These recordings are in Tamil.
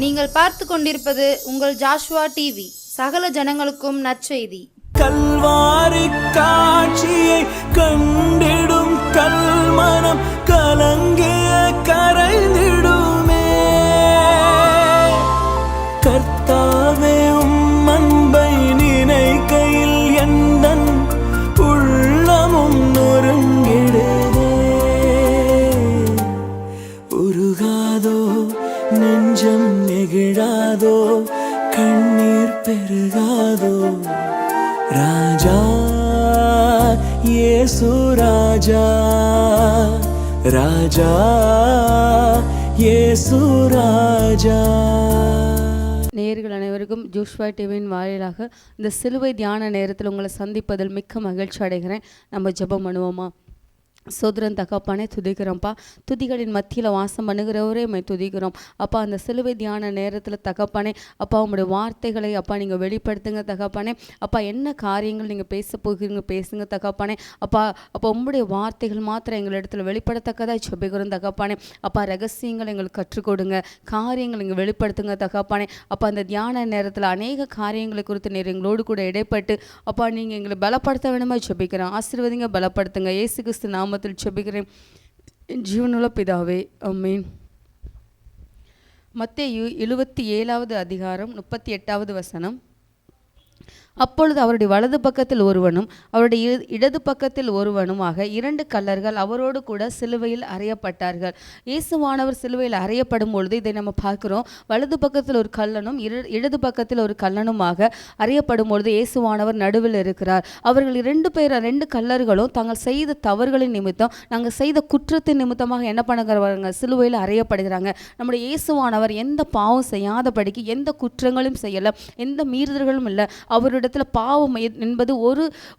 நீங்கள் பார்த்து கொண்டிருப்பது உங்கள் ஜாஷுவா டிவி. சகல ஜனங்களுக்கும் நற்செய்தி. கல்வாரி காட்சியை கண்டிடும் கல்மனம் கலங்கிய கரைந்திடுமே. கர்த்தாவே உம் அன்பை நினைக்கையில் எந்தன் உள்ளமும் நொறுங்கிடுதே. உருகாதோ நெஞ்சம் நெகிழாதோ கண்ணீர் பெருகாதோ. ராஜா இயேசு ராஜா, ராஜா இயேசு ராஜா. நேயர்கள் அனைவருக்கும் ஜோஷுவா டிவியின் வாயிலாக இந்த சிலுவை தியான நேரத்தில் உங்களை சந்திப்பதில் மிக்க மகிழ்ச்சி அடைகிறேன். நம்ம ஜெபம் பண்ணுவோமா? சோதரன் தகப்பானே துதிக்கிறோம்ப்பா. துதிகளின் மத்தியில் வாசம் பண்ணுகிறவரே மை துதிக்கிறோம் அப்பா. அந்த சிலுவை தியான நேரத்தில் தகப்பானே அப்பா உங்களுடைய வார்த்தைகளை அப்பா நீங்கள் வெளிப்படுத்துங்க தகப்பானே. அப்பா என்ன காரியங்கள் நீங்கள் பேச போகிறீங்க பேசுங்க தகப்பானே. அப்பா உங்களுடைய வார்த்தைகள் மாத்திரம் எங்கள் இடத்துல வெளிப்படத்தக்கதாக செபிக்கிறோம் தகப்பானே. அப்பா ரகசியங்கள் எங்களுக்கு கற்றுக் கொடுங்க, காரியங்கள் நீங்கள் வெளிப்படுத்துங்க தகப்பானே. அப்பா அந்த தியான நேரத்தில் அநேக காரியங்களை குறித்து நீர் எங்களோடு கூட இடைப்பட்டு அப்பா நீங்கள் எங்களை பலப்படுத்த வேணுமா செபிக்கிறோம். ஆசீர்வதிங்க, பலப்படுத்துங்க. இயேசு கிறிஸ்து நாமத்தில் செபிக்கிறேன் ஜீவனுள்ள பிதாவே, ஆமென். மத்தேயு 77வது அதிகாரம் 38வது வசனம். அப்பொழுது அவருடைய வலது பக்கத்தில் ஒருவனும் அவருடைய இடது பக்கத்தில் ஒருவனுமாக 2 கள்ளர்கள் அவரோடு கூட சிலுவையில் அறையப்பட்டார்கள். இயேசுவானவர் சிலுவையில் அறையப்படும் பொழுது இதை நம்ம பார்க்கிறோம். வலது பக்கத்தில் ஒரு கள்ளனும் இடது பக்கத்தில் ஒரு கள்ளனுமாக அறையப்படும் பொழுது இயேசுவானவர் நடுவில் இருக்கிறார். அவர்கள் 2 கள்ளர்களும் தாங்கள் செய்த தவறுகளின் நிமித்தம், நாங்கள் செய்த குற்றத்தின் நிமித்தமாக என்ன பண்ணுகிறாங்க? சிலுவையில் அறையப்படுகிறாங்க. நம்முடைய இயேசுவானவர் எந்த பாவம் செய்யாதபடிக்கு எந்த குற்றங்களும் செய்யலை, எந்த மீறுதல்களும் இல்லை. அவரிடத்தில் பாவம் என்பது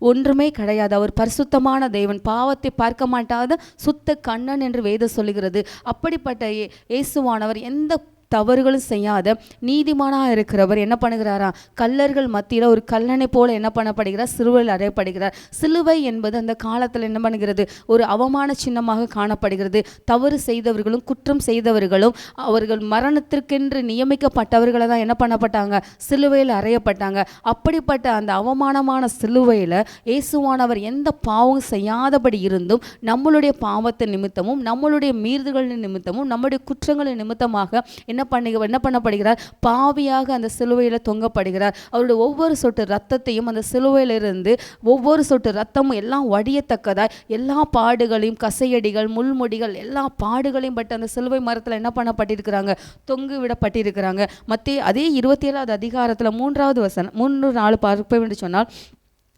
ஒன்றுமே கிடையாது. அவர் பரிசுத்தமான தேவன், பாவத்தை பார்க்க மாட்டாத சுத்த கண்ணன் என்று வேதம் சொல்லுகிறது. அப்படிப்பட்ட இயேசுவானவர் எந்த தவறுகளும் செய்யாத நீதிமானாக இருக்கிறவர் என்ன பண்ணுகிறாரா? கள்ளர்கள் மத்தியில் ஒரு கல்லனை போல என்ன பண்ணப்படுகிறார்? சிலுவையில் அறையப்படுகிறார். சிலுவை என்பது அந்த காலத்தில் என்ன பண்ணுகிறது? ஒரு அவமான சின்னமாக காணப்படுகிறது. தவறு செய்தவர்களும் குற்றம் செய்தவர்களும் அவர்கள் மரணத்திற்கென்று நியமிக்கப்பட்டவர்களை தான் என்ன பண்ணப்பட்டாங்க? சிலுவையில் அறையப்பட்டாங்க. அப்படிப்பட்ட அந்த அவமானமான சிலுவையில் இயேசுவானவர் எந்த பாவம் செய்யாதபடி இருந்தும் நம்மளுடைய பாவத்தின் நிமித்தமும் நம்மளுடைய மீறுதல்களின் நிமித்தமும் நம்முடைய குற்றங்களின் நிமித்தமாக என்ன பண்ணப்படுகிறார்? பாவியாக அந்த சிலுவையில் தொங்கப்படுகிறார். அவருடைய ஒவ்வொரு சொட்டு ரத்தத்தையும் அந்த சிலுவையிலிருந்து ஒவ்வொரு சொட்டு ரத்தமும் எல்லாம் வடியத்தக்கதாய் எல்லா பாடுகளையும், கசையடிகள், முள்முடிகள், எல்லா பாடுகளையும் பட்டு அந்த சிலுவை மரத்தில் என்ன பண்ணப்பட்டிருக்கிறாங்க? தொங்கு விடப்பட்டிருக்கிறாங்க. மத்திய அதே 27வது அதிகாரத்தில் 3வது வசனம் 3-4 பார்ப்போம் என்று சொன்னால்,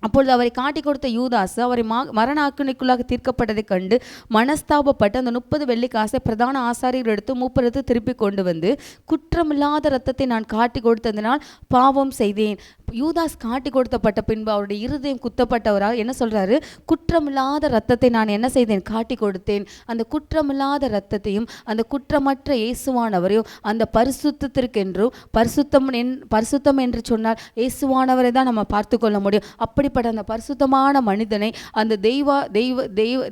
அப்பொழுது அவரை காட்டி கொடுத்த யூதாசு அவரை மரண ஆக்கினைக்குள்ளாக தீர்க்கப்பட்டதை கண்டு மனஸ்தாபப்பட்டு அந்த 30 வெள்ளிக்காசை பிரதான ஆசாரியர் எடுத்து மூப்பருக்கு திருப்பி கொண்டு வந்து, குற்றமில்லாத இரத்தத்தை நான் காட்டி கொடுத்ததினால் பாவம் செய்தேன். யூதாஸ் காட்டி கொடுத்தப்பட்ட பின்பு அவருடைய இருதயம் குத்தப்பட்டவரால் என்ன சொல்றாரு? குற்றமில்லாத இரத்தத்தை நான் என்ன செய்தேன்? காட்டி கொடுத்தேன். அந்த குற்றமில்லாத இரத்தத்தையும் அந்த குற்றமற்ற இயேசுவானவரையும் அந்த பரிசுத்தத்திற்கென்றும் பரிசுத்தம் என்று சொன்னால் இயேசுவானவரை தான் நம்ம பார்த்து கொள்ள முடியும். அப்படி அந்த பரிசுத்தமான மனிதனை அந்த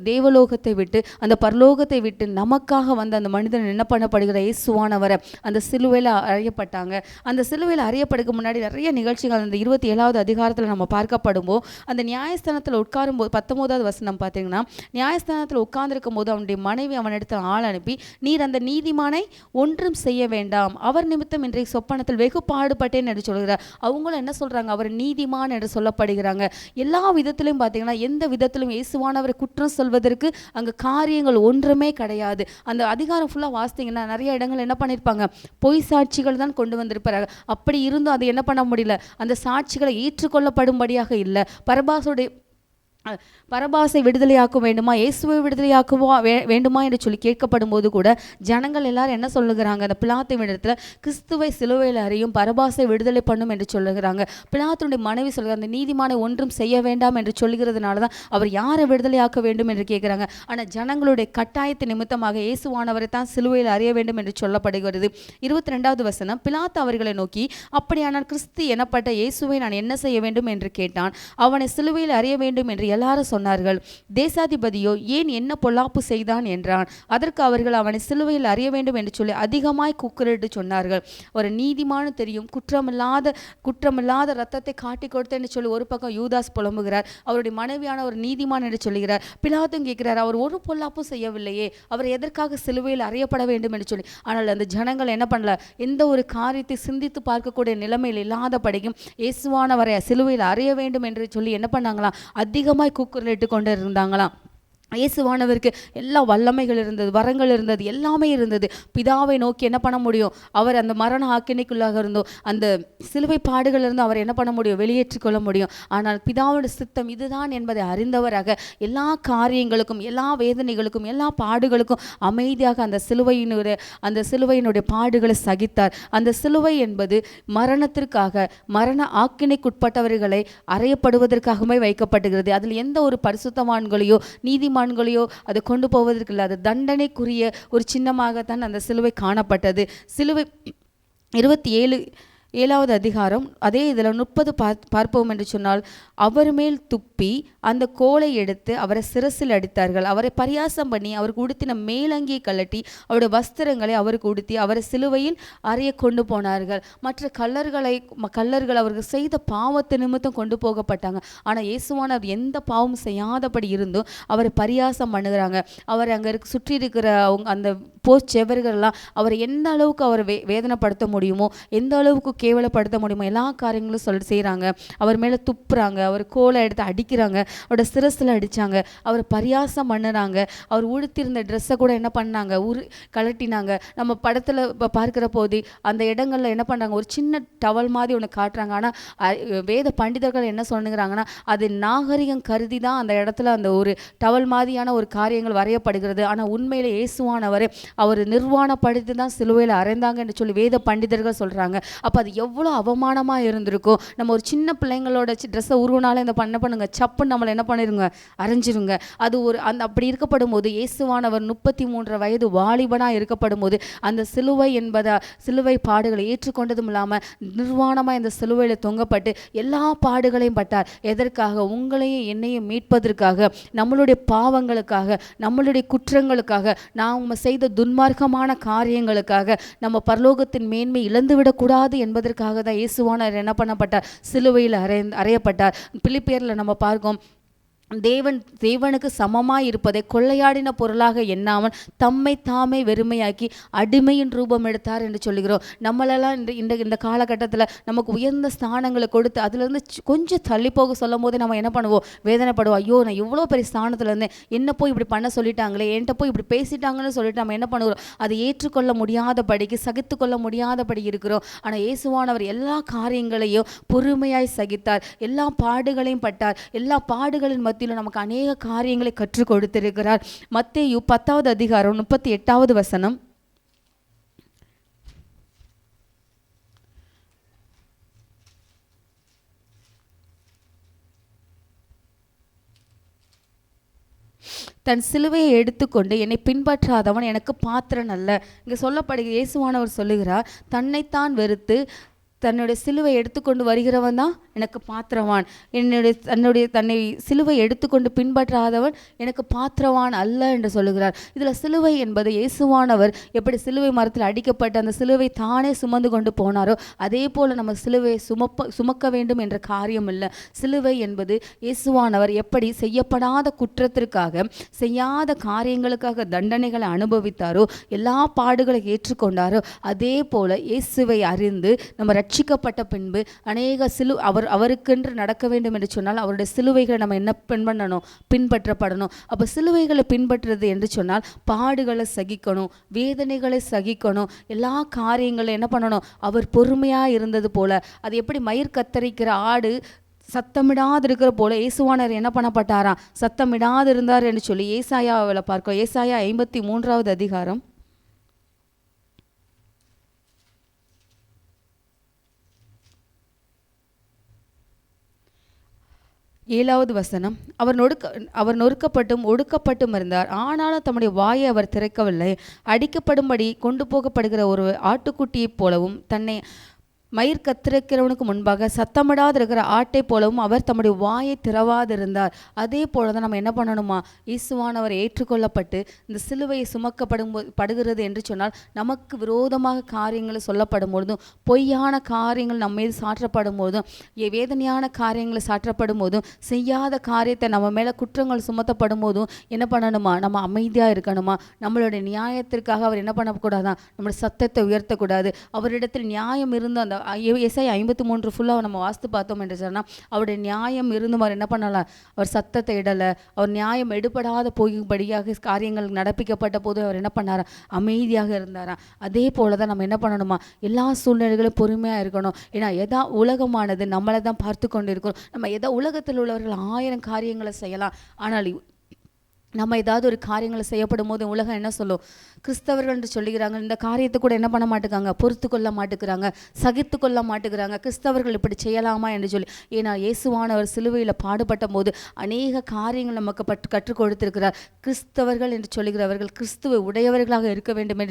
தேவலோகத்தை விட்டு அந்த பரலோகத்தை விட்டு நமக்காக வந்த அந்த மனிதன் என்ன பண்ணப்படுகிற? இயேசுவானவரை அந்த சிலுவையில் அறையப்பட்டாங்க. அந்த சிலுவையில் அறையப்படுக்கு முன்னாடி நிறைய நிகழ்ச்சிகள் அந்த 27வது அதிகாரத்தில் நம்ம பார்க்கப்படும்போது, அந்த நியாயஸ்தானத்தில் உட்காரும் போது 19வது வசனம் பார்த்தீங்கன்னா, நியாயஸ்தானத்தில் உட்கார்ந்திருக்கும் போது அவனுடைய மனைவி அவனிடத்தில் ஆள் அனுப்பி, நீர் அந்த நீதிமானை ஒன்றும் செய்ய வேண்டாம், அவர் நிமித்தம் இன்றைய சொப்பனத்தில் வெகு பாடுபட்டேன் என்று சொல்கிறார். அவங்களும் என்ன சொல்றாங்க? அவர் நீதிமான் என்று சொல்லப்படுகிறாங்க. எல்லா விதத்திலும் பார்த்தீங்கன்னா, எந்த விதத்திலும் இயேசுவானவரை குற்றம் சொல்வதற்கு அங்கே காரியங்கள் ஒன்றுமே கிடையாது. அந்த அதிகாரம் ஃபுல்லாக வாசித்தீங்கன்னா நிறைய இடங்கள் என்ன பண்ணியிருப்பாங்க? பொய் சாட்சிகள் தான் கொண்டு வந்திருப்பாங்க. அப்படி இருந்தும் அதை என்ன பண்ண முடியல? அந்த சாட்சிகளை ஏற்றுக்கொள்ளப்படும்படியாக இல்லை. பரபாசை விடுதலையாக்க வேண்டுமா, இயேசுவை விடுதலையாக்குவா வேண்டுமா என்று சொல்லி கேட்கப்படும் போது கூட ஜனங்கள் எல்லாரும் என்ன சொல்லுகிறாங்க? அந்த பிலாத்தின் இடத்துல கிறிஸ்துவை சிலுவையில் அறையும், பரபாசை விடுதலை பண்ணும் என்று சொல்லுகிறாங்க. பிலாத்தினுடைய மனைவி சொல்கிறாங்க, அந்த நீதிமானை ஒன்றும் செய்ய வேண்டாம் என்று சொல்லுகிறதுனால தான் அவர் யாரை விடுதலையாக்க வேண்டும் என்று கேட்குறாங்க. ஆனால் ஜனங்களுடைய கட்டாயத்தை நிமித்தமாக இயேசுவானவரை தான் சிலுவையில் அறிய வேண்டும் என்று சொல்லப்படுகிறது. 22வது வசனம், பிலாத்து அவர்களை நோக்கி, அப்படியானால் கிறிஸ்து எனப்பட்ட இயேசுவை நான் என்ன செய்ய வேண்டும் என்று கேட்டான். அவனை சிலுவையில் அறிய வேண்டும் என்று எல்லாரும் சொன்னார்கள், தேசாதிபதியோ ஏன் என்ன பொல்லாப்பு செய்தான் என்றான். அதற்கு அவர்கள் அவனை சிலுவையில் அறிய வேண்டும் என்று சொல்லி அதிகமாய் கூக்குரலிட்டு சொன்னார்கள். ஒரு நீதிமானு தெரியும், குற்றமில்லாத ரத்தத்தை காட்டி கொடுத்தேன்னு சொல்லி ஒரு பக்கம் யூதாஸ் புலம்புகிறார். அவருடைய மனைவியான ஒரு நீதிமான் என்று சொல்லுகிறார். பிலாத்தும் கேட்கிறார், அவர் ஒரு பொல்லாப்பும் செய்யவில்லையே, அவர் எதற்காக சிலுவையில் அறியப்பட வேண்டும் என்று சொல்லி. ஆனால் அந்த ஜனங்கள் என்ன பண்ணல, எந்த ஒரு காரியத்தை சிந்தித்து பார்க்கக்கூடிய நிலைமையில் இல்லாதபடிக்கும் இயேசுவானவரை சிலுவையில் அறிய வேண்டும் என்று சொல்லி என்ன பண்ணாங்களாம், அதிகமாய் கூக்குரலிட்டு கொண்டு இருந்தாங்களாம். இயேசுவானவருக்கு எல்லா வல்லமைகள் இருந்தது, வரங்கள் இருந்தது, எல்லாமே இருந்தது. பிதாவை நோக்கி என்ன பண்ண முடியும், அவர் அந்த மரண ஆக்கினைக்குள்ளாக இருந்தோ அந்த சிலுவை பாடுகள் இருந்து அவர் என்ன பண்ண முடியும், வெளியேற்றிக்கொள்ள முடியும். ஆனால் பிதாவோட சித்தம் இதுதான் என்பதை அறிந்தவராக எல்லா காரியங்களுக்கும், எல்லா வேதனைகளுக்கும், எல்லா பாடுகளுக்கும் அமைதியாக அந்த சிலுவையினுடைய பாடுகளை சகித்தார். அந்த சிலுவை என்பது மரணத்திற்காக, மரண ஆக்கினைக்குட்பட்டவர்களை அறையப்படுவதற்காகவே வைக்கப்பட்டுகிறது. அதில் எந்த ஒரு பரிசுத்தவான்களையோ நீதிமான்களையோ அதை கொண்டு போவதற்கு இல்லை. அது தண்டனைக்குரிய ஒரு சின்னமாகத்தான் அந்த சிலுவை காணப்பட்டது. சிலுவை 27வது அதிகாரம் அதே இதில் 30 பார்ப்போம் என்று சொன்னால், அவர் மேல் துப்பி அந்த கோலை எடுத்து அவரை சிரசில் அடித்தார்கள். அவரை பரியாசம் பண்ணி அவருக்கு உடுத்தின மேலங்கியை கழட்டி அவருடைய வஸ்திரங்களை அவருக்கு உடுத்தி அவரை சிலுவையில் அறைய கொண்டு போனார்கள். மற்ற கள்ளர்கள் அவர்கள் செய்த பாவத்தை நிமித்தம் கொண்டு போகப்பட்டாங்க. ஆனால் இயேசுவானவர் எந்த பாவம் செய்யாதபடி இருந்தும் அவரை பரியாசம் பண்ணுகிறாங்க. அவர் அங்கே சுற்றி இருக்கிற அந்த போச்செவர்கள்லாம் அவரை எந்த அளவுக்கு அவரை வேதனைப்படுத்த முடியுமோ, எந்த அளவுக்கு கேவலப்படுத்த முடியுமோ எல்லா காரியங்களும் செய்கிறாங்க. அவர் மேலே துப்புறாங்க, அவர் கோலை எடுத்து அடிக்கிறாங்க, அவரோட சிரசில் அடித்தாங்க, அவரை பரியாசம் பண்ணுறாங்க. அவர் உடுத்திருந்த ட்ரெஸ்ஸை கூட என்ன பண்ணாங்க, கலட்டினாங்க. நம்ம படத்தில் பார்க்குற போது அந்த இடங்களில் என்ன பண்ணுறாங்க, ஒரு சின்ன டவல் மாதிரி ஒன்று காட்டுறாங்க. ஆனால் வேத பண்டிதர்கள் என்ன சொன்னுங்கிறாங்கன்னா, அது நாகரிகம் கருதி தான் அந்த இடத்துல அந்த ஒரு டவல் மாதிரியான ஒரு காரியங்கள் வரையப்படுகிறது. ஆனால் உண்மையிலே இயேசுவானவர் அவர் நிர்வாணப்படுத்தி தான் சிலுவையில் அறைந்தாங்க என்று சொல்லி வேத பண்டிதர்கள் சொல்கிறாங்க. அப்போ அது எவ்வளோ அவமானமாக இருந்திருக்கும். நம்ம ஒரு சின்ன பிள்ளைங்களோட ட்ரெஸ்ஸை உருவினாலே இந்த பண்ணுங்க, சப்புன்னு நம்மளை என்ன பண்ணிடுங்க, அரைஞ்சிருங்க. அது ஒரு அப்படி இருக்கப்படும் போது இயேசுவானவர் 33 வயது வாலிபனாக இருக்கப்படும் போது அந்த சிலுவை பாடுகளை ஏற்றுக்கொண்டதும் இல்லாமல் நிர்வாணமாக இந்த சிலுவையில் தொங்கப்பட்டு எல்லா பாடுகளையும் பட்டார். எதற்காக? உங்களையும் என்னையும் மீட்பதற்காக, நம்மளுடைய பாவங்களுக்காக, நம்மளுடைய குற்றங்களுக்காக, நாம் செய்த துன்மார்க்கமான காரியங்களுக்காக, நம்ம பரலோகத்தின் மேன்மை இழந்துவிடக்கூடாது என்பதற்காக தான் இயேசுவானவர் என்ன பண்ணப்பட்டார், சிலுவையில் அறையப்பட்டார். பிலிப்பியரில் நம்ம பார்க்கோம், தேவனுக்கு சமமாய் இருப்பதை கொள்ளையாடின பொருளாக எண்ணாமல் தம்மை தாமே வெறுமையாக்கி அடிமையின் ரூபம் எடுத்தார் என்று சொல்லுகிறோம். நம்மளெல்லாம் இந்த காலகட்டத்தில் நமக்கு உயர்ந்த ஸ்தானங்களை கொடுத்து அதிலிருந்து கொஞ்சம் தள்ளி போக சொல்லும் போதே நம்ம என்ன பண்ணுவோம், வேதனைப்படுவோம். ஐயோ, நான் இவ்வளோ பெரிய ஸ்தானத்தில் இருந்தேன், என்ன போய் இப்படி பண்ண சொல்லிட்டாங்களே, என்கிட்ட போய் இப்படி பேசிட்டாங்கன்னு சொல்லிட்டு நம்ம என்ன பண்ணுவோம், அதை ஏற்றுக்கொள்ள முடியாதபடிக்கு, சகித்து கொள்ள முடியாதபடி இருக்கிறோம். ஆனால் இயேசுவானவர் எல்லா காரியங்களையும் பொறுமையாய் சகித்தார், எல்லா பாடுகளையும் பட்டார். எல்லா பாடுகளின் மத்தியில் நமக்கு அநேக காரியங்களை கற்றுக் கொடுத்திருக்கிறார். மத்தேயு 10வது அதிகாரம் 38வது வசனம். தன் சிலுவையை எடுத்துக்கொண்டு என்னை பின்பற்றாதவன் எனக்கு பாத்திரன் அல்ல. இங்கே சொல்லப்படுகிற இயேசுவானவர் சொல்லுகிறார், தன்னைத்தான் வெறுத்து தன்னுடைய சிலுவை எடுத்துக்கொண்டு வருகிறவன் தான் எனக்கு பாத்திரவான். தன்னை சிலுவை எடுத்துக்கொண்டு பின்பற்றாதவன் எனக்கு பாத்திரவான் அல்ல என்று சொல்லுகிறார். இதில் சிலுவை என்பது இயேசுவானவர் எப்படி சிலுவை மரத்தில் அடிக்கப்பட்டு அந்த சிலுவை தானே சுமந்து கொண்டு போனாரோ அதே போல் நம்ம சிலுவை சுமக்க வேண்டும் என்ற காரியம் இல்லை. சிலுவை என்பது இயேசுவானவர் எப்படி செய்யப்படாத குற்றத்திற்காக, செய்யாத காரியங்களுக்காக தண்டனைகளை அனுபவித்தாரோ, எல்லா பாடுகளை ஏற்றுக்கொண்டாரோ, அதே போல இயேசுவை அறிந்து நம்ம ரட்சிக்கப்பட்ட பின்பு அநேக அவருக்கென்று நடக்க வேண்டும் என்று சொன்னால் அவருடைய சிலுவைகளை நம்ம என்ன பண்ணணும், பின்பற்றப்படணும். அப்போ சிலுவைகளை பின்பற்றுறது என்று சொன்னால் பாடுகளை சகிக்கணும், வேதனைகளை சகிக்கணும், எல்லா காரியங்களும் என்ன பண்ணணும். அவர் பொறுமையாக இருந்தது போல, அது எப்படி மயிர் கத்தரிக்கிற ஆடு சத்தமிடாது இருக்கிற போல இயேசுவானவர் என்ன பண்ணப்பட்டாராம், சத்தமிடாது இருந்தார் என்று சொல்லி ஏசாயாவில் பார்க்கிறோம். ஏசாயா 53வது அதிகாரம் 7வது வசனம். அவர் நொறுக்கப்பட்டும் ஒடுக்கப்பட்டும் இருந்தார், ஆனாலும் தம்முடைய வாயை அவர் திறக்கவில்லை. அடிக்கப்படும்படி கொண்டு போகப்படுகிற ஒரு ஆட்டுக்குட்டியைப் போலவும் தன்னை மயிர் கத்திருக்கிறவனுக்கு முன்பாக சத்தமிடாது இருக்கிற ஆட்டை போலவும் அவர் தம்முடைய வாயை திறவாதிருந்தார். அதே போல தான் நம்ம என்ன பண்ணணுமா, இயேசுவானவர் ஏற்றுக்கொள்ளப்பட்டு இந்த சிலுவையை படுகிறது என்று சொன்னால், நமக்கு விரோதமாக காரியங்கள் சொல்லப்படும் பொழுதும், பொய்யான காரியங்கள் நம்ம மீது சாற்றப்படும் போதும், வேதனையான காரியங்களை சாற்றப்படும் போதும், செய்யாத காரியத்தை நம்ம மேலே குற்றங்கள் சுமத்தப்படும் போதும் என்ன பண்ணணுமா, நம்ம அமைதியாக இருக்கணுமா. நம்மளுடைய நியாயத்திற்காக அவர் என்ன பண்ணக்கூடாதான், நம்மளுடைய சத்தத்தை உயர்த்தக்கூடாது. அவரிடத்தில் நியாயம் இருந்து அந்த எஸ்ஐ 53 ஃபுல்லாக நம்ம வாசித்து பார்த்தோம் என்று சொன்னால், அவருடைய நியாயம் இருந்தும் அவர் என்ன பண்ணலாம், அவர் சத்தத்தை இடலை. அவர் நியாயம் எடுபடாத போகும்படியாக காரியங்கள் நடப்பிக்கப்பட்ட போது அவர் என்ன பண்ணாரா, அமைதியாக இருந்தாரா. அதே போல தான் நம்ம என்ன பண்ணணுமா, எல்லா சூழ்நிலைகளும் பொறுமையாக இருக்கணும். ஏன்னா உலகமானது நம்மளை தான் பார்த்து கொண்டு இருக்கணும். நம்ம உலகத்தில் உள்ளவர்கள் 1000 காரியங்களை செய்யலாம். ஆனால் நம்ம ஏதாவது ஒரு காரியங்களை செய்யப்படும் போது உலகம் என்ன சொல்லும், கிறிஸ்தவர்கள் என்று சொல்லுகிறாங்க, இந்த காரியத்தை கூட என்ன பண்ண மாட்டேங்காங்க, பொறுத்து கொள்ள மாட்டேங்கிறாங்க, சகித்து கொள்ள மாட்டேங்கிறாங்க. கிறிஸ்தவர்கள் இப்படி செய்யலாமா என்று சொல்லி. ஏன்னா இயேசுவானவர் சிலுவையில் பாடுபட்ட போது அநேக காரியங்கள் நமக்கு கற்றுக் கொடுத்திருக்கிறார். கிறிஸ்தவர்கள் என்று சொல்லுகிறவர்கள் கிறிஸ்துவை உடையவர்களாக இருக்க வேண்டும்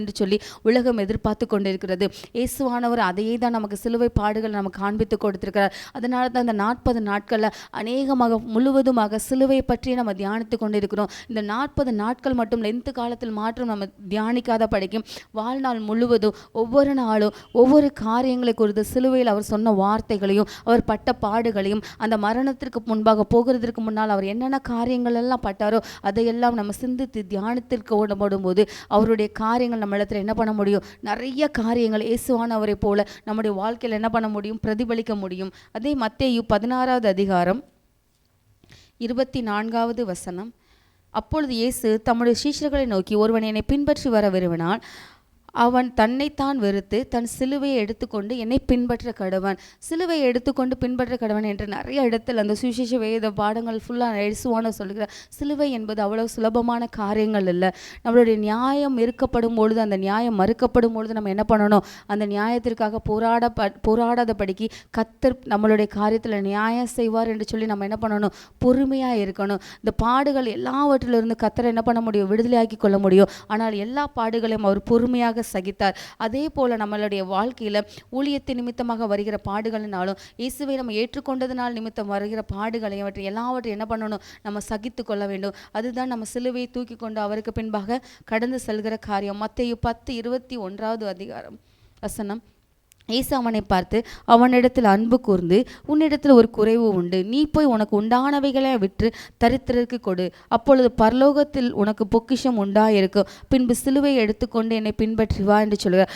என்று சொல்லி உலகம் எதிர்பார்த்து கொண்டிருக்கிறது. இயேசுவானவர் அதையே தான் நமக்கு சிலுவை பாடுகள் நமக்கு காண்பித்து கொடுத்திருக்கிறார். அதனால தான் இந்த 40 நாட்களில் அநேகமாக முழுவதுமாக சிலுவை பற்றி நம்ம தியானித்து கொண்டிருக்கிறோம். இந்த 40 நாட்கள் மட்டும் லென்த் காலத்தில் மாற்றம் நம்ம தியானிக்காத படிக்கும் வாழ்நாள் முழுவதும் ஒவ்வொரு நாளும் ஒவ்வொரு காரியங்களை குறித்து சிலுவையில் அவர் சொன்ன வார்த்தைகளையும் அவர் பட்ட பாடுகளையும், அந்த மரணத்திற்கு முன்பாக போகிறதுக்கு முன்னால் அவர் என்னென்ன காரியங்கள் எல்லாம் பட்டாரோ அதையெல்லாம் நம்ம சிந்தித்து தியானத்திற்கு ஓடப்படும் போது அவருடைய காரியங்கள் நம்ம இடத்துல என்ன பண்ண முடியும், நிறைய காரியங்கள் இயேசுவானவரை போல நம்முடைய வாழ்க்கையில் என்ன பண்ண முடியும், பிரதிபலிக்க முடியும். அதே மத்தேயு 16வது அதிகாரம் 24வது வசனம். அப்பொழுது இயேசு தம்முடைய சீஷர்களை நோக்கி, ஒருவன் என்னை பின்பற்றி வர விரும்பினால் அவன் தன்னைத்தான் வெறுத்து தன் சிலுவையை எடுத்துக்கொண்டு என்னை பின்பற்ற கடவன். சிலுவையை எடுத்துக்கொண்டு பின்பற்ற கடவன் என்று நிறைய இடத்தில் அந்த சுவிசேஷ வேத பாடங்கள் ஃபுல்லாக இயேசுவான சொல்லுகிறார். சிலுவை என்பது அவ்வளவு சுலபமான காரியங்கள் இல்லை. நம்மளுடைய நியாயம் இருக்கப்படும் பொழுது, அந்த நியாயம் மறுக்கப்படும் பொழுது நம்ம என்ன பண்ணணும், அந்த நியாயத்திற்காக போராடாதபடிக்கு கர்த்தர் நம்மளுடைய காரியத்தில் நியாயம் செய்வார் என்று சொல்லி நம்ம என்ன பண்ணணும், பொறுமையாக இருக்கணும். இந்த பாடுகள் எல்லாவற்றிலிருந்து கர்த்தரை என்ன பண்ண முடியும், விடுதலையாக்கி கொள்ள முடியும். ஆனால் எல்லா பாடுகளையும் அவர் பொறுமையாக சகித்தார். அதே போல நம்மளுடைய வாழ்க்கையில ஊழியத்தின் நிமித்தமாக வருகிற பாடுகளினாலும், இயேசுவை நம்ம ஏற்றுக்கொண்டதனால் நிமித்தம் வருகிற பாடுகளையும் எல்லாவற்றையும் என்ன பண்ணணும், நம்ம சகித்து கொள்ள வேண்டும். அதுதான் நம்ம சிலுவையை தூக்கி கொண்டு அவருக்கு பின்பாக கடந்து செல்கிற காரியம். மத்தேயு 10:21வது அதிகாரம் வசனம். இயேசு அவனை பார்த்து, அவனிடத்தில் அன்பு கூர்ந்து, உன்னிடத்தில் ஒரு குறைவு உண்டு, நீ போய் உனக்கு உண்டானவைகளை விற்று தரித்திரருக்கு கொடு, அப்பொழுது பரலோகத்தில் உனக்கு பொக்கிஷம் உண்டாயிருக்கும், பின்பு சிலுவையை எடுத்துக்கொண்டு என்னை பின்பற்றி வா என்று சொல்லுவார்.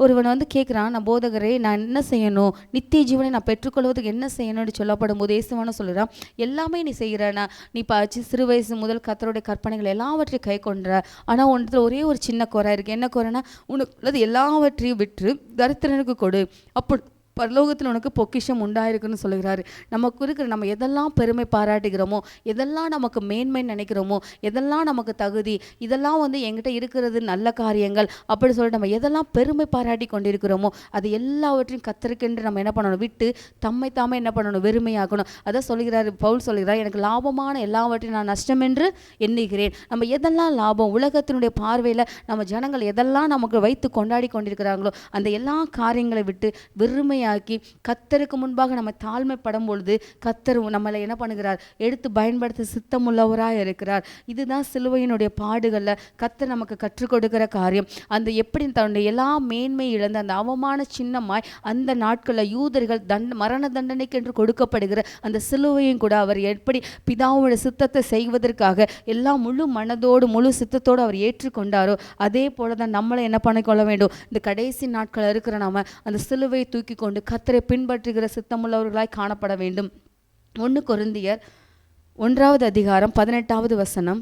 ஒருவன் கேட்குறான், நான் போதகரே நான் என்ன செய்யணும், நித்திய ஜீவனை நான் பெற்றுக்கொள்வதுக்கு என்ன செய்யணும்னு சொல்லப்படும் போது இயேசுவான சொல்லுறான், எல்லாமே நீ செய்கிறனா, நீ சிறு வயசு முதல் கர்த்தருடைய கற்பனைகள் எல்லாவற்றையும் கை கொண்ட, ஆனால் ஒன்றத்தில் ஒரே ஒரு சின்ன குறை இருக்குது. என்ன குறைனா, உனக்கு எல்லாவற்றையும் விற்று தரித்திரனுக்கு கொடு, அப்போ பரலோகத்தில் உனக்கு பொக்கிஷம் உண்டாயிருக்குன்னு சொல்லுகிறாரு. நமக்கு இருக்கிற நம்ம எதெல்லாம் பெருமை பாராட்டுகிறோமோ, எதெல்லாம் நமக்கு மேன்மை நினைக்கிறோமோ, எதெல்லாம் நமக்கு தகுதி, இதெல்லாம் என்கிட்ட இருக்கிறது நல்ல காரியங்கள் அப்படி சொல்லிட்டு நம்ம எதெல்லாம் பெருமை பாராட்டி கொண்டிருக்கிறோமோ அது எல்லாவற்றையும் கர்த்தருக்கென்று நம்ம என்ன பண்ணணும், விட்டு தாமே என்ன பண்ணணும், வெறுமையாக்கணும். அதான் சொல்லுகிறாரு பவுல் சொல்லுகிறார், எனக்கு லாபமான எல்லாவற்றையும் நான் நஷ்டம் என்று எண்ணுகிறேன். நம்ம எதெல்லாம் லாபம், உலகத்தினுடைய பார்வையில் நம்ம ஜனங்கள் எதெல்லாம் நமக்கு வைத்து கொண்டாடி கொண்டிருக்கிறாங்களோ அந்த எல்லா காரியங்களை விட்டு வெறுமையாக கர்த்தருக்கு முன்பாக நம்ம தாழ்மைப்படும் பொழுது கர்த்தர் நம்மளை என்ன பண்ணுகிறார், எடுத்து பயன்படுத்த சித்தமுள்ளவராக இருக்கிறார். இதுதான் சிலுவையினுடைய பாடுகள்ல கர்த்தர் நமக்கு கற்றுக் கொடுக்கிற காரியம். அந்த எப்படி தன்னுடைய எல்லா மேன்மை இழந்த அந்த அவமான சின்னமாய் அந்த நாட்களில் யூதர்கள் மரண தண்டனைக்கு என்று கொடுக்கப்படுகிற அந்த சிலுவையும் கூட அவர் எப்படி பிதாவுடைய சித்தத்தை செய்வதற்காக எல்லாம் முழு மனதோடு முழு சித்தத்தோடு அவர் ஏற்றுக்கொண்டாரோ அதே போல தான் நம்மளை என்ன பண்ணிக்கொள்ள வேண்டும். இந்த கடைசி நாட்கள் இருக்கிற நாம அந்த சிலுவையை தூக்கி கொண்டு கர்த்தரை பின்பற்றுகிற சித்தமுள்ளவர்களாய் காணப்பட வேண்டும். 1 கொரிந்தியர் 1வது அதிகாரம் 18வது வசனம்.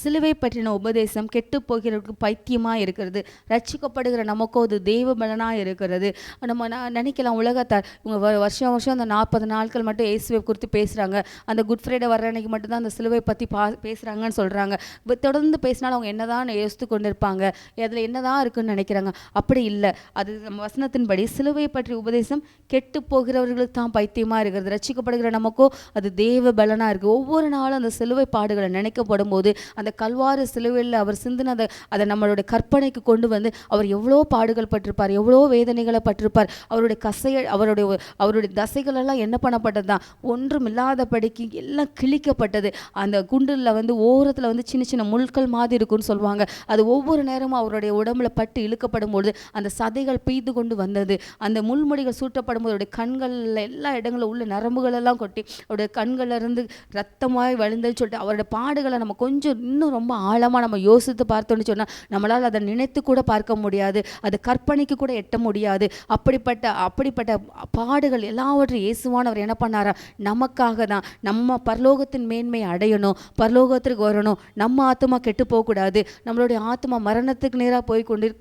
சிலுவை பற்றின உபதேசம் கெட்டு போகிறவருக்கு பைத்தியமாக இருக்கிறது, ரட்சிக்கப்படுகிற நமக்கோ அது தெய்வ பலனாக இருக்கிறது. நம்ம நினைக்கலாம் உலகத்தார் இவங்க வருஷம் அந்த 40 நாட்கள் மட்டும் இயேசுவை குறித்து பேசுகிறாங்க, அந்த குட் ஃப்ரைடே வர்ற அன்னைக்கு மட்டும்தான் அந்த சிலுவை பற்றி பேசுகிறாங்கன்னு சொல்கிறாங்க. தொடர்ந்து பேசினாலும் அவங்க என்ன தான் யோசித்து கொண்டு இருப்பாங்க, அதில் என்ன தான் இருக்குன்னு நினைக்கிறாங்க. அப்படி இல்லை. அது நம்ம வசனத்தின்படி சிலுவை பற்றி உபதேசம் கெட்டு போகிறவர்களுக்கு தான் பைத்தியமாக இருக்கிறது, ரட்சிக்கப்படுகிற நமக்கோ அது தெய்வ பலனாக இருக்குது. ஒவ்வொரு நாளும் அந்த சிலுவை பாடுகளை நினைக்கப்படும் போது அந்த கல்வாரி சிலுவையில் அவர் சிந்தின அதை நம்மளுடைய கற்பனைக்கு கொண்டு வந்து அவர் எவ்வளோ பாடுகள் பட்டிருப்பார், எவ்வளோ வேதனைகளை பட்டிருப்பார். அவருடைய அவருடைய தசைகளெல்லாம் என்ன பண்ணப்பட்டது தான், ஒன்றும் இல்லாதபடிக்கு எல்லாம் கிழிக்கப்பட்டது. அந்த குண்டில் வந்து ஓரத்தில் வந்து சின்ன சின்ன முள்கள் மாதிரி இருக்குன்னு சொல்லுவாங்க. அது ஒவ்வொரு நேரமும் அவருடைய உடம்புல பட்டு இழுக்கப்படும் பொழுது அந்த சதைகள் பெய்து கொண்டு வந்தது. அந்த முள்முடிகள் சூட்டப்படும் போது அவருடைய கண்களில் எல்லா இடங்களும் உள்ள நரம்புகள் எல்லாம் கொட்டி அவருடைய கண்கள்ல இருந்து ரத்தமாய் வழிந்ததுன்னு சொல்லிட்டு அவருடைய பாடுகளை நம்ம கொஞ்சம் இன்னும் ரொம்ப ஆழமாக நம்ம யோசித்து பார்த்தோன்னு சொன்னால் நம்மளால் அதை நினைத்து கூட பார்க்க முடியாது, அது கற்பனைக்கு கூட எட்ட முடியாது. அப்படிப்பட்ட பாடுகள் எல்லாவற்றையும் இயேசுவானவர் என்ன பண்ணாரா, நமக்காக தான். நம்ம பரலோகத்தின் மேன்மையை அடையணும், பரலோகத்திற்கு வரணும், நம்ம ஆத்மா கெட்டு போகக்கூடாது, நம்மளுடைய ஆத்மா மரணத்துக்கு நேராக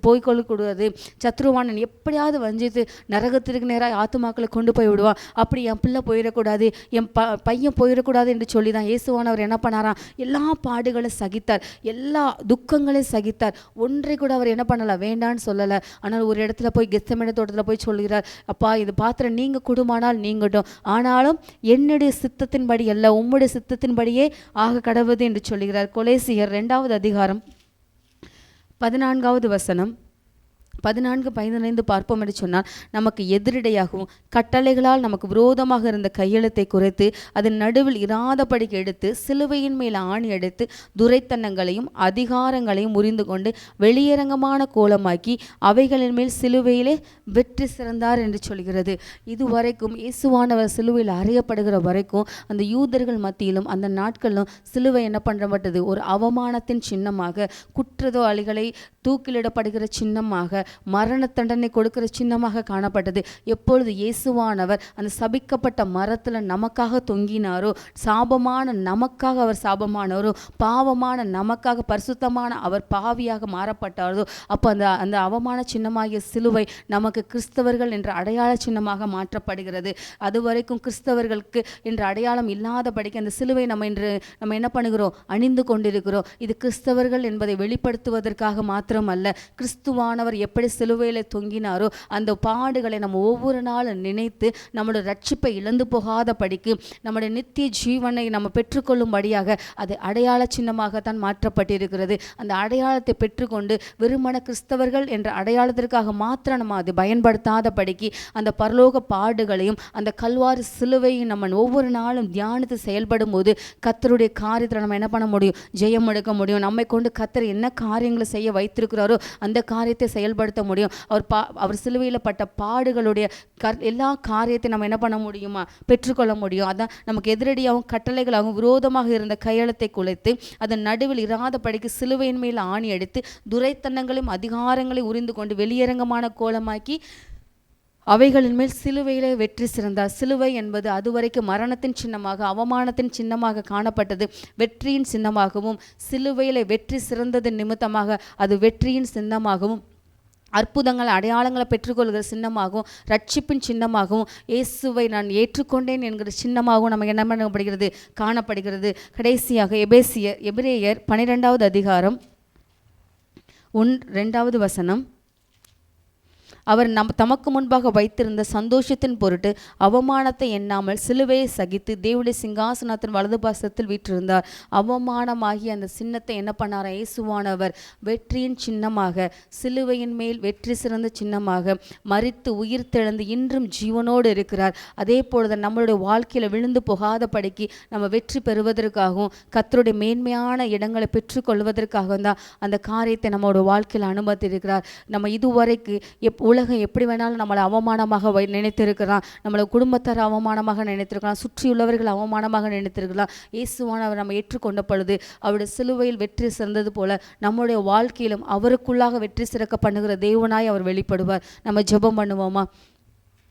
போய்கொள்ளக்கூடாது. சத்ருவானன் எப்படியாவது வஞ்சித்து நரகத்திற்கு நேராக ஆத்மாக்களை கொண்டு போய் விடுவான். அப்படி என் பிள்ளை போயிடக்கூடாது, என் பையன் போயிடக்கூடாது என்று சொல்லி தான் இயேசுவானவர் என்ன பண்ணாராம், எல்லா பாடுகளையும் சகித்தார், எல்லா துக்கங்களையும் சகித்தார். ஒன்றை கூட அவர் என்ன பண்ணல, வேண்டான்னு சொல்லலை. ஆனால் ஒரு இடத்துல போய் கெத்செமனே தோட்டத்தில் போய் சொல்கிறார், அப்பா இது பாத்திரம் நீங்க கொடுமானால் நீங்கட்டும், ஆனாலும் என்னுடைய சித்தத்தின்படி அல்ல உம்முடைய சித்தத்தின்படியே ஆக கடவுது என்று சொல்கிறார். கொலேசியர் 2வது அதிகாரம் 14வது வசனம் 14-15 பார்ப்போம் என்று சொன்னால், நமக்கு எதிரிடையாகவும் கட்டளைகளால் நமக்கு விரோதமாக இருந்த கையெழுத்தை குறைத்து அதன் நடுவில் இராதபடிக்கு எடுத்து சிலுவையின் மேல் ஆணி அடித்து துரைத்தனங்களையும் அதிகாரங்களையும் முறிந்து கொண்டு வெளியரங்கமான கோலமாக்கி அவைகளின் மேல் சிலுவையிலே வெற்றி சிறந்தார் என்று சொல்கிறது. இதுவரைக்கும் இயேசுவானவர் சிலுவையில் அறையப்படுகிற வரைக்கும் அந்த யூதர்கள் மத்தியிலும் அந்த நாட்களிலும் சிலுவை என்ன பண்ணப்பட்டது, ஒரு அவமானத்தின் சின்னமாக, குற்றவாளிகளை தூக்கிலிடப்படுகிற சின்னமாக, மரண தண்டனை கொடுக்கிற சின்னமாக காணப்பட்டது. எப்பொழுது இயேசுவானவர் அந்த சபிக்கப்பட்ட மரத்தில் நமக்காக தொங்கினாரோ, சாபமான நமக்காக அவர் சாபமானாரோ, பாவமான நமக்காக பரிசுத்தமான அவர் பாவியாக மாறப்பட்டாரோ, அப்போ அந்த அவமான சின்னமாகிய சிலுவை நமக்கு கிறிஸ்தவர்கள் என்ற அடையாள சின்னமாக மாற்றப்படுகிறது. அதுவரைக்கும் கிறிஸ்தவர்களுக்கு என்ற அடையாளம் இல்லாதபடிக்கு அந்த சிலுவை நம்ம என்ன பண்ணுகிறோம், அணிந்து கொண்டிருக்கிறோம். இது கிறிஸ்தவர்கள் என்பதை வெளிப்படுத்துவதற்காக மாத்திரமல்ல, கிறிஸ்துவானவர் எப்படி சிலுவையில் தொங்கினாரோ அந்த பாடுகளை நம்ம ஒவ்வொரு நாளும் நினைத்து நம்முடைய ரட்சிப்பை இழந்து போகாத படிக்கு நம்முடைய நித்திய ஜீவனை நம்ம பெற்றுக்கொள்ளும்படியாக அது அடையாள சின்னமாகத்தான் மாற்றப்பட்டிருக்கிறது. அந்த அடையாளத்தை பெற்றுக்கொண்டு வெறுமன கிறிஸ்தவர்கள் என்ற அடையாளத்திற்காக மாத்திரம் நம்ம அதை பயன்படுத்தாத படிக்கு அந்த பரலோக பாடுகளையும் அந்த கல்வாரி சிலுவையும் நம்ம ஒவ்வொரு நாளும் தியானித்து செயல்படும் போது கர்த்தருடைய காரியத்தில் நம்ம என்ன பண்ண முடியும், ஜெயம் எடுக்க முடியும். நம்மை கொண்டு கர்த்தர் என்ன காரியங்களை செய்ய வைத்திருக்கிறாரோ அந்த காரியத்தை செயல்படுத்த முடியும். அவர் சிலுவையில் பட்ட பாடுகளுடைய எல்லா காரியத்தையும் நம்ம என்ன பண்ண முடியுமா, பெற்றுக்கொள்ள முடியும். அதான் நமக்கு எதிரடியாகவும் கட்டளைகளாகவும் விரோதமாக இருந்த கையெழுத்தை குலைத்து அதன் நடுவில் இராதபடிக்கு சிலுவையின் மேல் ஆணி அடித்து துரைத்தனங்களையும் அதிகாரங்களை உரிந்து கொண்டு வெளியரங்கமான கோலமாக்கி அவைகளின் மேல் சிலுவையிலே வெற்றி சிறந்தார். சிலுவை என்பது அதுவரைக்கும் மரணத்தின் சின்னமாக, அவமானத்தின் சின்னமாக காணப்பட்டது. வெற்றியின் சின்னமாகவும், சிலுவையிலே வெற்றி சிறந்தது நிமித்தமாக அது வெற்றியின் சின்னமாகவும், அற்புதங்கள் அடையாளங்களை பெற்றுக்கொள்கிற சின்னமாகவும், ரட்சிப்பின் சின்னமாகவும், இயேசுவை நான் ஏற்றுக்கொண்டேன் என்கிற சின்னமாகவும் நமக்கு என்ன பண்ணப்படுகிறது, காணப்படுகிறது. கடைசியாக எபிரேயர் 12வது அதிகாரம் 2வது வசனம், அவர் தமக்கு முன்பாக வைத்திருந்த சந்தோஷத்தின் பொருட்டு அவமானத்தை எண்ணாமல் சிலுவையை சகித்து தேவனுடைய சிங்காசனத்தின் வலது பாசத்தில் வீற்றிருந்தார். அவமானமாகிய அந்த சின்னத்தை என்ன பண்ணார், இயேசுவானவர் வெற்றியின் சின்னமாக, சிலுவையின் மேல் வெற்றி சிறந்த சின்னமாக மரித்து உயிர் தெழுந்து இன்றும் ஜீவனோடு இருக்கிறார். அதே போல நம்மளுடைய வாழ்க்கையில் விழுந்து போகாத படிக்கு நம்ம வெற்றி பெறுவதற்காகவும் கர்த்தருடைய மேன்மையான இடங்களை பெற்றுக்கொள்வதற்காகவும் தான் அந்த காரியத்தை நம்மளோட வாழ்க்கையில் அனுமதித்திருக்கிறார். நம்ம இதுவரைக்கு உலகம் எப்படி வேணாலும் நம்மளை அவமானமாக நினைத்திருக்கிறான், நம்மளை குடும்பத்தார் அவமானமாக நினைத்திருக்கலாம், சுற்றியுள்ளவர்கள் அவமானமாக நினைத்திருக்கலாம். இயேசுவானவர் நம்ம ஏற்றுக்கொண்ட பொழுது அவருடைய சிலுவையில் வெற்றி சிறந்தது போல நம்முடைய வாழ்க்கையிலும் அவருக்குள்ளாக வெற்றி சிறக்க பண்ணுகிற தேவனாய் அவர் வெளிப்படுவார். நம்ம ஜெபம் பண்ணுவோமா?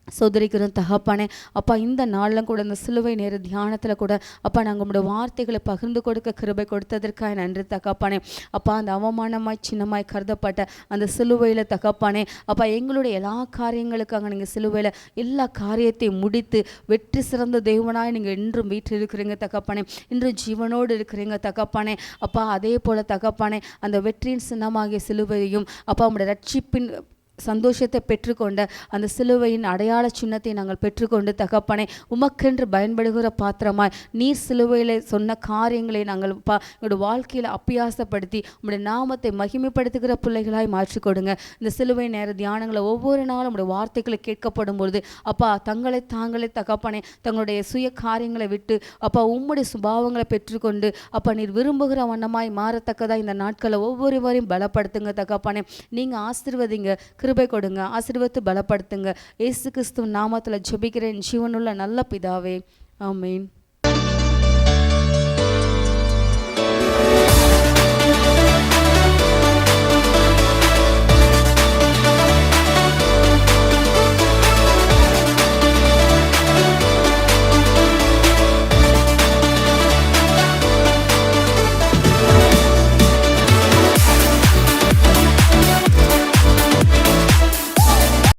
சோதரிக்கிறோம் தகப்பானே, அப்பா இந்த நாளிலும் கூட இந்த சிலுவை நேர தியானத்தில் கூட அப்பா நாங்கள் உங்களுடைய வார்த்தைகளை பகிர்ந்து கொடுக்க கிருபை கொடுத்ததற்காக நன்றி தகப்பானே. அப்பா அந்த அவமானமாய் சின்னமாய் கருதப்பட்ட அந்த சிலுவையில் தகப்பானே, அப்பா எங்களுடைய எல்லா காரியங்களுக்காக நீங்கள் சிலுவையில் எல்லா காரியத்தையும் முடித்து வெற்றி சிறந்த தேவனாய் நீங்கள் என்றும் வீட்டில் இருக்கிறீங்க தகப்பானே, இன்று ஜீவனோடு இருக்கிறீங்க தகப்பானே. அப்பா அதே போல் தகப்பானே அந்த வெற்றியின் சின்னமாகிய சிலுவையையும் அப்பா உங்களுடைய ரட்சிப்பின் சந்தோஷத்தை பெற்றுக்கொண்ட அந்த சிலுவையின் அடையாள சின்னத்தை நாங்கள் பெற்றுக்கொண்டு தகப்பனே உமக்கென்று பயன்படுகிற பாத்திரமாய் நீர் சிலுவையில் சொன்ன காரியங்களை நாங்கள் எங்களுடைய வாழ்க்கையில் அப்பியாசப்படுத்தி உங்களுடைய நாமத்தை மகிமைப்படுத்துகிற பிள்ளைகளாய் மாற்றி கொடுங்க. இந்த சிலுவை நேர தியானங்களை ஒவ்வொரு நாளும் உங்களுடைய வார்த்தைகளை கேட்கப்படும் பொழுது அப்பா தாங்களே தகப்பனே தங்களுடைய சுய காரியங்களை விட்டு அப்பா உம்முடைய சுபாவங்களை பெற்றுக்கொண்டு அப்பா நீர் விரும்புகிற வண்ணமாய் மாறத்தக்கதாக இந்த நாட்களை ஒவ்வொருவரையும் பலப்படுத்துங்க தகப்பனே. நீங்கள் ஆசீர்வதிங்க, கிருபை கொடுங்க, ஆசீர்வதித்து பலப்படுத்துங்க. இயேசு கிறிஸ்துவின் நாமத்தில் ஜெபிக்கிறேன் ஜீவனுள்ள நல்ல பிதாவே, ஆமென்.